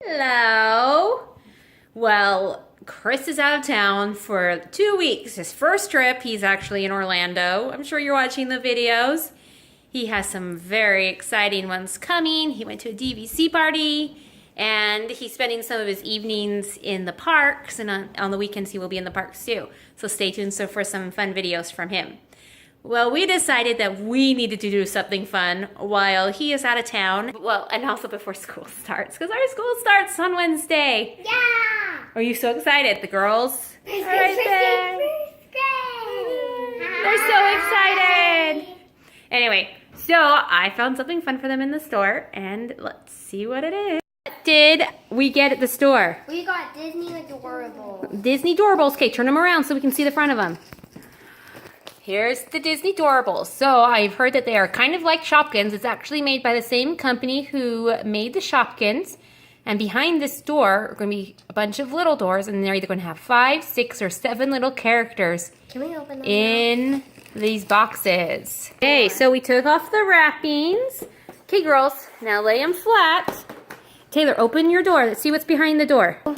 Hello. Well, Chris is out of town for 2 weeks. His first trip, he's actually in Orlando. I'm sure you're watching the videos. He has some very exciting ones coming. He went to a DVC party and he's spending some of his evenings in the parks, and on the weekends he will be in the parks too. So stay tuned for some fun videos from him. Well, we decided that we needed to do something fun while he is out of town. Well, and also before school starts, because our school starts on Wednesday. Yeah! Are you so excited? The girls are right there. They're so excited. Anyway, so I found something fun for them in the store, and let's see what it is. What did we get at the store? We got Disney Doorables. Disney Doorables. Okay, turn them around so we can see the front of them. Here's the Disney Doorables. So I've heard that they are kind of like Shopkins. It's actually made by the same company who made the Shopkins. And behind this door are going to be a bunch of little doors, and they're either going to have 5, 6, or 7 little characters. Can we open them in these boxes? Okay, so we took off the wrappings. Okay, girls, now lay them flat. Taylor, open your door. Let's see what's behind the door. Oh,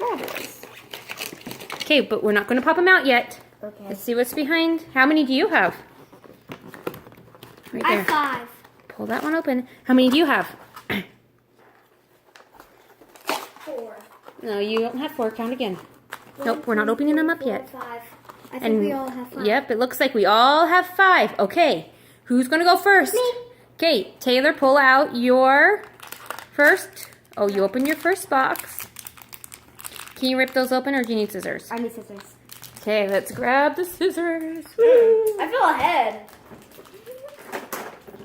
marvelous. Okay, but we're not going to pop them out yet. Okay. Let's see what's behind. How many do you have? Right I there. have 5. Pull that one open. How many do you have? 4. No, you don't have 4. Count again. Nope, we're not opening them up yet. 5. I think we all have 5. Yep, it looks like we all have 5. Okay, who's going to go first? Me. Okay, Taylor, pull out your first. Oh, you open your first box. Can you rip those open, or do you need scissors? I need scissors. Okay, let's grab the scissors. Woo. I feel ahead.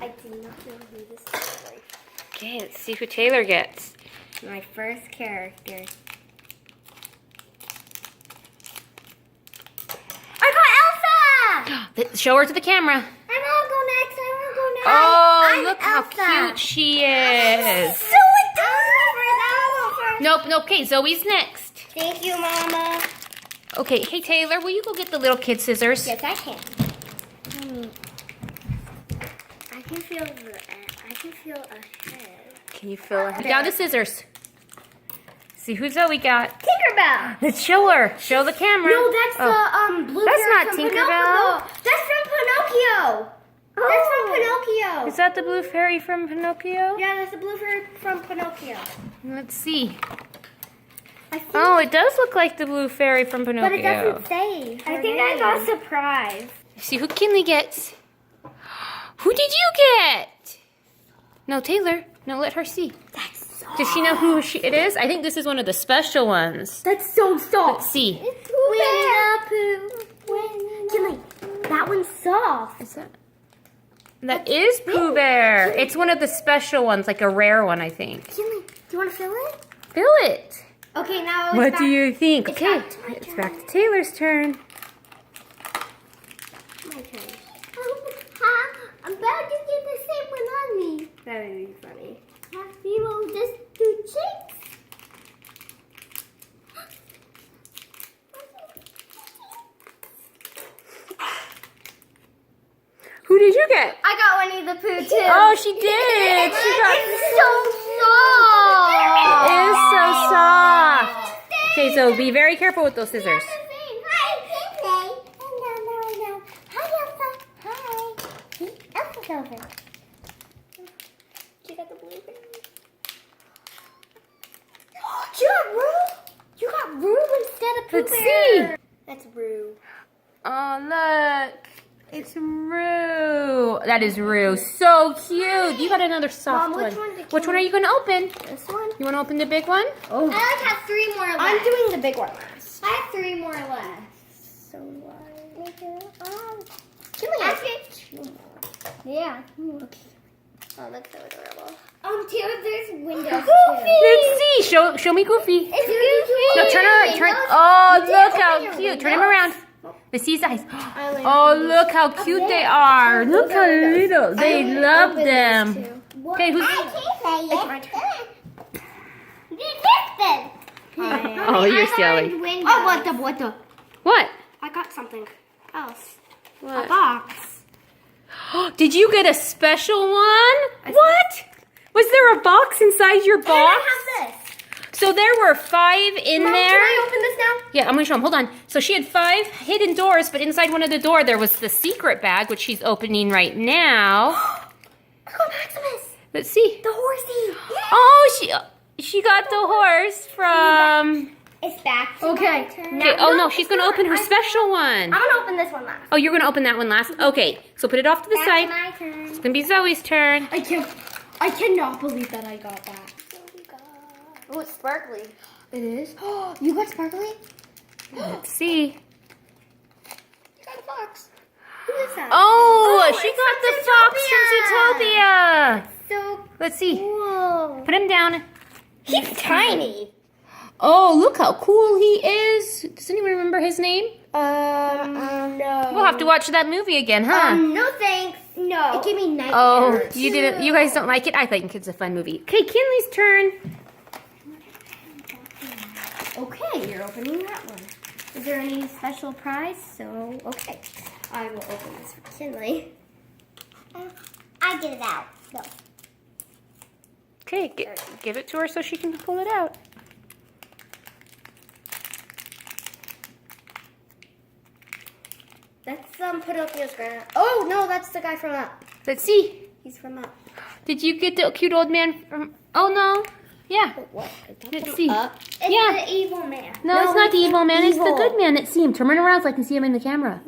I do not know who this is. Okay, let's see who Taylor gets. My first character. I got Elsa! Show her to the camera. I want to go next. I want to go next. Oh, I'm look how Elsa. cute she is. So adorable. Nope. Okay, Zoe's next. Thank you, Mama. Okay, hey Taylor, will you go get the little kid scissors? Yes, I can. I can feel ahead. Can you feel her? Down the scissors. See who Zoe got. Tinkerbell. Let's show her. Show the camera. No, that's the blue. That's fairy not from Tinkerbell. Pinocchio. That's from Pinocchio. That's from Pinocchio. Is that the blue fairy from Pinocchio? Yeah, that's the blue fairy from Pinocchio. Let's see. I think, Oh, it does look like the blue fairy from Pinocchio. but it doesn't say. I think I got surprised. See who Kinley gets. Who did you get? No, Taylor. No, let her see. That's so. Does she know who it is? I think this is one of the special ones. That's so soft. Let's see. It's Winnie the Pooh. Kinley, that one's soft. Is that is Pooh Bear. It's one of the special ones, like a rare one, I think. Kinley, do you want to fill it? Fill it. Okay, now What do you think? It's Okay, back to my it's turn. back to Taylor's turn. My turn. I'm about to get the same one on me. That would be funny. We will just do cheeks. Who did you get? I got Winnie the Pooh too. Oh, she did. She got. It's so soft. It is so soft. Okay, so be very careful with those scissors. Hi, Elsa. Elsa's over. You got the blue thing? You got Rue instead of Pooh Let's Bear. see. That's Rue. Oh, look. It's Rue. That is Rue. So cute. You got another soft Mom, one. which one are you going to open? This one? You want to open the big one? Oh. I have 3 more left. I'm doing the big one last. I have 3 more left. So yeah. Okay. Oh, that's so adorable. Taylor, there's windows too. Let's see. Show me Goofy. It's Goofy. No, turn her. Turn. Oh, look how cute. Turn him around. Let's see his eyes. Oh, look how cute they are. Look how little. They love them. Okay, who's... It's my turn. Oh, you're silly. Oh, what the? What? I got something else. What? A box. Did you get a special one? What? Was there a box inside your box? I have this. So there were 5 in Mom, there. can I open this now? Yeah, I'm gonna show them. Hold on. So she had 5 hidden doors, but inside one of the door there was the secret bag, which she's opening right now. I got Maximus. Let's see. The horsey. Oh, she got the horse from. It's back. Okay. Okay. Oh no, she's gonna open her special one. I'm gonna open this one last. Oh, you're gonna open that one last. Okay. So put it off to the Back side. to my turn. It's gonna be Zoe's turn. I cannot believe that I got that. Oh, it's sparkly. It is? Oh, you got sparkly? Let's see. You got a fox. Who is that? Oh, Oh, she it's got the fox from Zootopia. So Let's see. cool. Put him down. He's tiny. Oh, look how cool he is. Does anyone remember his name? No. We'll have to watch that movie again, huh? No thanks. No. It gave me nightmares. Oh, you didn't. You guys don't like it? I think it's a fun movie. Okay, Kinley's turn. Okay, you're opening that one. Is there any special prize? So, okay. I will open this for Kinley. I get it out. No. Okay, give it to her so she can pull it out. That's Pinocchio's grandma. Oh, no, that's the guy from Up. Let's see. He's from Up. Did you get the cute old man from? Oh no. Yeah. What? Let's see. It's Yeah. the evil man. No, it's not the evil man. It's the evil. good man. Let's see him. Turn around so I can see him in the camera.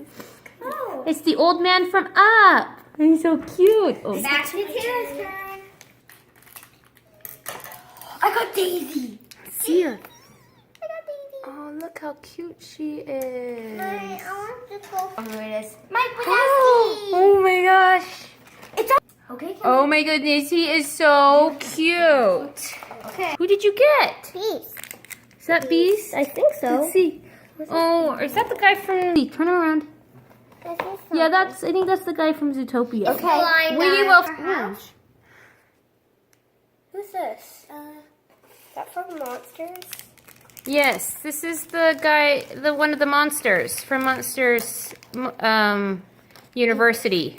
Oh. It's the old man from Up. He's so cute. Oh. Back to Tara's turn. I got Daisy. See her. I got Daisy. Oh, look how cute she is. I want to go. Oh, here it is. Mike Oh, Wazowski. oh my gosh. It's on. Okay. Oh my goodness, he is so cute. Okay. Who did you get? Peace. Is that Beast? I think so. Let's see. Oh, is that the guy from... Turn around. Yeah, I think that's the guy from Zootopia. Okay. We will... Who's this? Is that from Monsters? Yes, this is the guy, one of the monsters from Monsters University.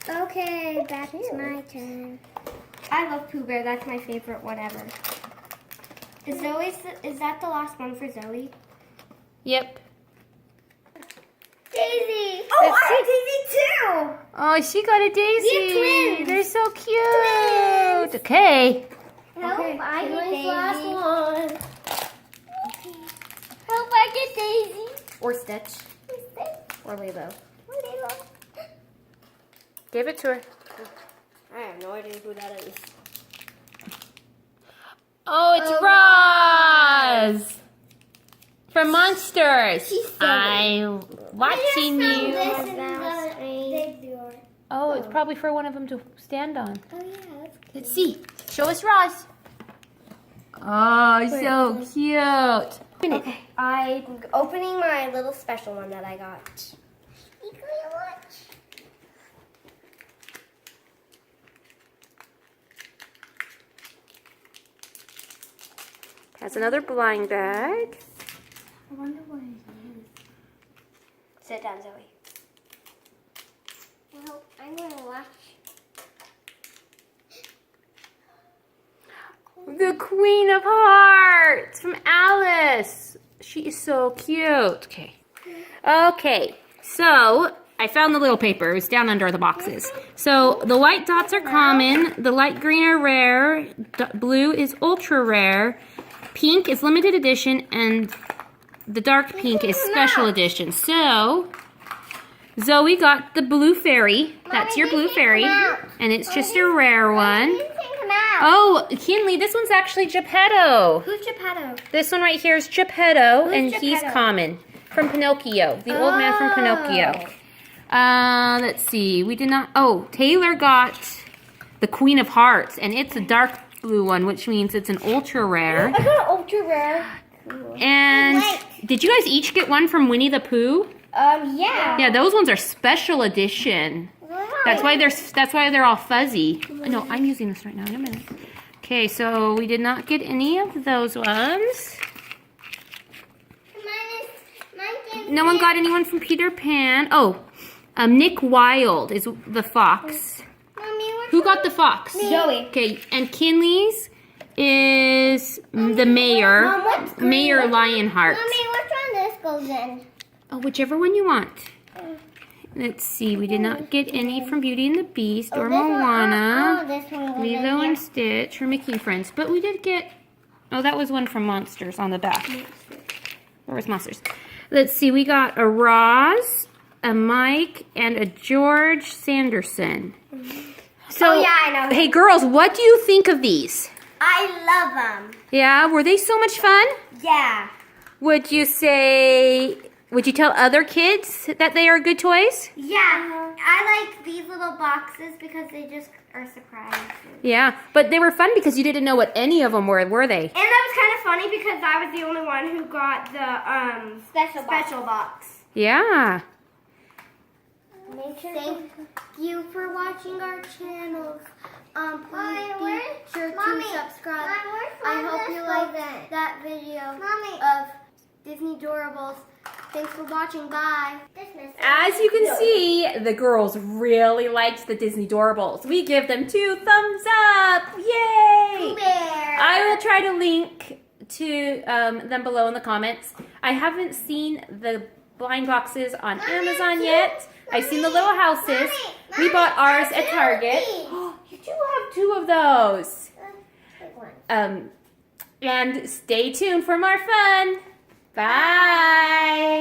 Okay, back to my turn. I love Pooh Bear. That's my favorite whatever. Is that the last one for Zoe? Yep. Daisy! Oh, I have Daisy too! Oh, she got a Daisy. We have twins. They're so cute. Okay. Help, Okay, I get Daisy. Daisy. Last one. Help, I get Daisy. Or Stitch. Or Lilo. Give it to her. I have no idea who that is. Oh, it's Roz from Monsters. I'm watching you. Oh, it's probably for one of them to stand on. Oh, yeah. Let's see. Show us Roz. Oh, so cute. Okay, I'm opening my little special one that I got. Has another blind bag. I wonder what it is. Sit down, Zoe. Well, I'm going to watch. The Queen of Hearts from Alice. She is so cute. Okay. Okay. So I found the little paper. It was down under the boxes. So the white dots are common. The light green are rare. Blue is ultra rare. Pink is limited edition. And the dark pink is special edition. So Zoe got the blue fairy. That's your blue fairy. And it's just a rare one. Oh, Kinley, this one's actually Geppetto. Who's Geppetto? This one right here is Geppetto, Who's and he's Geppetto? common. From Pinocchio. The old man from Pinocchio. Let's see. We did not... Oh, Taylor got the Queen of Hearts, and it's a dark blue one, which means it's an ultra rare. I got an ultra rare. And did you guys each get one from Winnie the Pooh? Yeah. Yeah, those ones are special edition. That's why they're all fuzzy. No, I'm using this right now. In a minute. Okay, so we did not get any of those ones. No one got anyone from Peter Pan. Oh, Nick Wilde is the fox. Mommy, Who got the fox? Joey. Okay, and Kinley's is the mayor. Mom, what's green? Mayor Lionheart. Mommy, which one this goes in? Oh, whichever one you want. Let's see, we did not get any from Beauty and the Beast or This one- Moana. Oh, this one goes in Lilo here. and Stitch for Mickey and Friends. But we did get, oh, that was one from Monsters on the back. Where was Monsters? Let's see, we got a Roz, a Mike, and a George Sanderson. So, Oh, yeah, I know. hey, girls, what do you think of these? I love them. Yeah, were they so much fun? Yeah. Would you tell other kids that they are good toys? Yeah. I like these little boxes because they just are surprises. Yeah, but they were fun because you didn't know what any of them were they? And that was kind of funny because I was the only one who got the special box. Yeah. Thank you for watching our channel. Please be sure to subscribe. I hope you liked that video of Disney Doorables. Thanks for watching. Bye. As you can see, the girls really liked the Disney Doorables. We give them 2 thumbs up. Yay! I will try to link to them below in the comments. I haven't seen the blind boxes on Amazon yet. I've seen the little houses. We bought ours at Target. You do have 2 of those. And stay tuned for more fun. Bye.